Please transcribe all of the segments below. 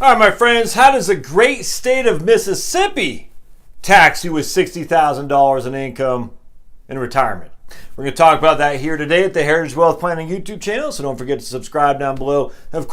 All right, my friends, how does the great state of Mississippi tax you with $60,000 in income in retirement? We're going to talk about that here today at the Heritage Wealth Planning YouTube channel, so don't forget to subscribe down below. And of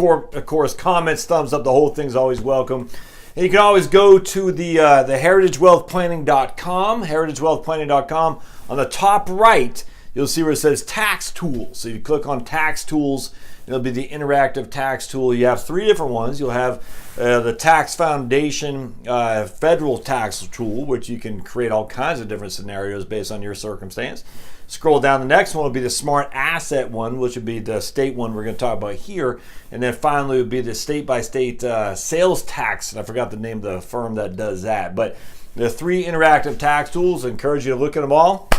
course, comments, thumbs up, the whole thing's always welcome. And you can always go to the heritagewealthplanning.com, heritagewealthplanning.com. On the top right, you'll see where it says Tax Tools. So you click on Tax Tools, it'll be the interactive tax tool. You have three different ones. You'll have the Tax Foundation federal tax tool, which you can create all kinds of different scenarios based on your circumstance. Scroll down, the next one will be the Smart Asset one, which would be the state one we're going to talk about here. And then finally would be the state-by-state sales tax. And I forgot the name of the firm that does that. But the three interactive tax tools, I encourage you to look at them all.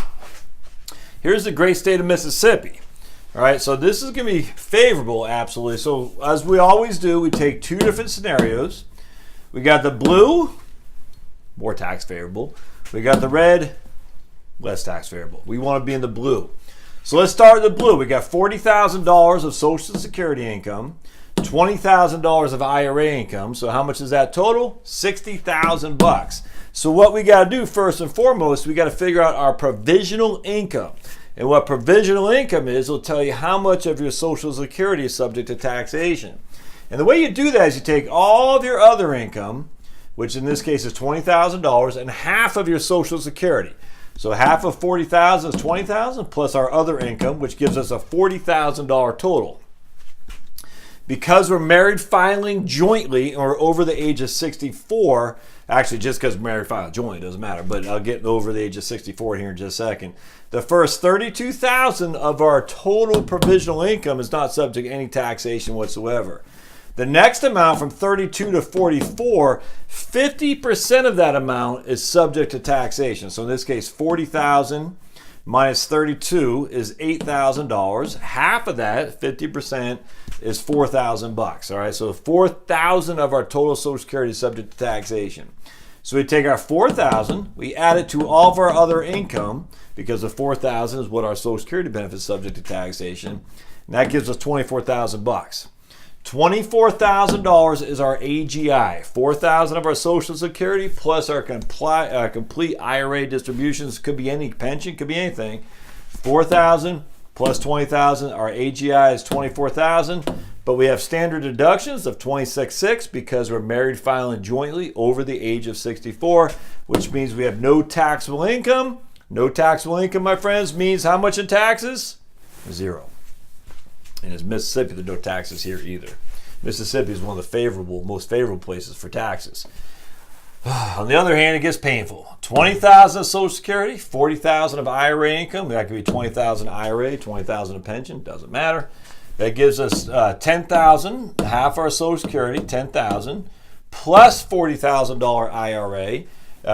Here's the great state of Mississippi. All right, so this is going to be favorable, absolutely. So as we always do, we take two different scenarios. We got the blue, more tax favorable. We got the red, less tax favorable. We want to be in the blue. So let's start with the blue. We got $40,000 of Social Security income, $20,000 of IRA income. So how much is that total? $60,000. So what we got to do first and foremost, we got to figure out our provisional income. And what provisional income is, will tell you how much of your Social Security is subject to taxation. And the way you do that is you take all of your other income, which in this case is $20,000, and half of your Social Security. So half of $40,000 is $20,000 plus our other income, which gives us a $40,000 total. Because we're married filing jointly or over the age of 64, actually just because married filing jointly doesn't matter, but I'll get over the age of 64 here in just a second. The first $32,000 of our total provisional income is not subject to any taxation whatsoever. The next amount from 32 to 44, 50% of that amount is subject to taxation. So in this case, $40,000 minus 32 is $8,000. Half of that, 50%, is $4,000. All right, so $4,000 of our total Social Security is subject to taxation. So we take our $4,000, we add it to all of our other income, because the $4,000 is what our Social Security benefit is subject to taxation, and that gives us $24,000. $24,000 is our AGI. $4,000 of our Social Security plus our complete IRA distributions. Could be any pension, could be anything. $4,000 plus $20,000. Our AGI is $24,000. But we have standard deductions of $26,600 because we're married filing jointly over the age of 64, which means we have no taxable income. No taxable income, my friends, means how much in taxes? Zero. And it's Mississippi, there's no taxes here either. Mississippi is one of the most favorable places for taxes. On the other hand, it gets painful. $20,000 of Social Security, $40,000 of IRA income. That could be $20,000 IRA, $20,000 of pension, doesn't matter. That gives us $10,000, half our Social Security, $10,000, plus $40,000 IRA.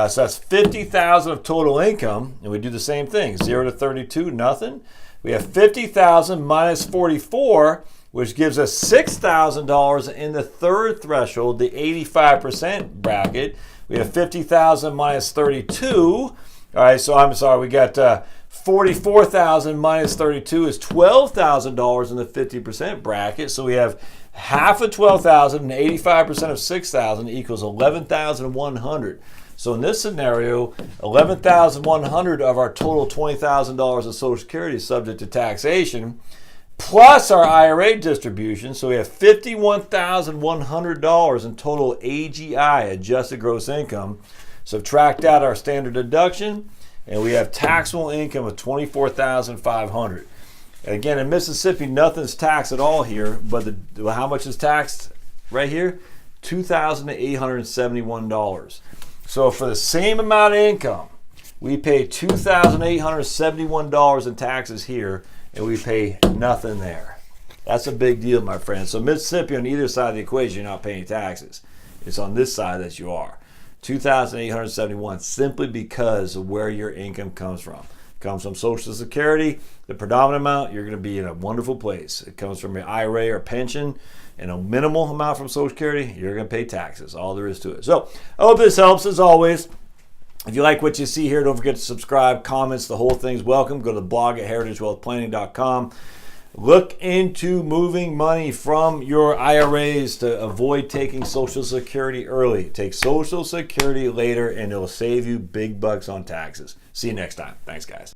So that's $50,000 of total income, and we do the same thing. 0 to 32, nothing. We have $50,000 minus 44, which gives us $6,000 in the third threshold, the 85% bracket. We have $50,000 minus 32. All right, so I'm sorry, we got $44,000 minus 32 is $12,000 in the 50% bracket. So we have half of $12,000 and 85% of $6,000 equals $11,100. So in this scenario, $11,100 of our total $20,000 of Social Security is subject to taxation, plus our IRA distribution. So we have $51,100 in total AGI, adjusted gross income. Subtract out our standard deduction, and we have taxable income of $24,500. And again, in Mississippi, nothing's taxed at all here, but how much is taxed right here? $2,871. So for the same amount of income, we pay $2,871 in taxes here, and we pay nothing there. That's a big deal, my friends. So Mississippi, on either side of the equation, you're not paying taxes. It's on this side that you are. $2,871 simply because of where your income comes from. It comes from Social Security, the predominant amount, you're going to be in a wonderful place. It comes from your IRA or pension, and a minimal amount from Social Security, you're going to pay taxes. All there is to it. So I hope this helps as always. If you like what you see here, don't forget to subscribe, comments, the whole thing's welcome. Go to the blog at heritagewealthplanning.com. Look into moving money from your IRAs to avoid taking Social Security early. Take Social Security later, and it'll save you big bucks on taxes. See you next time. Thanks, guys.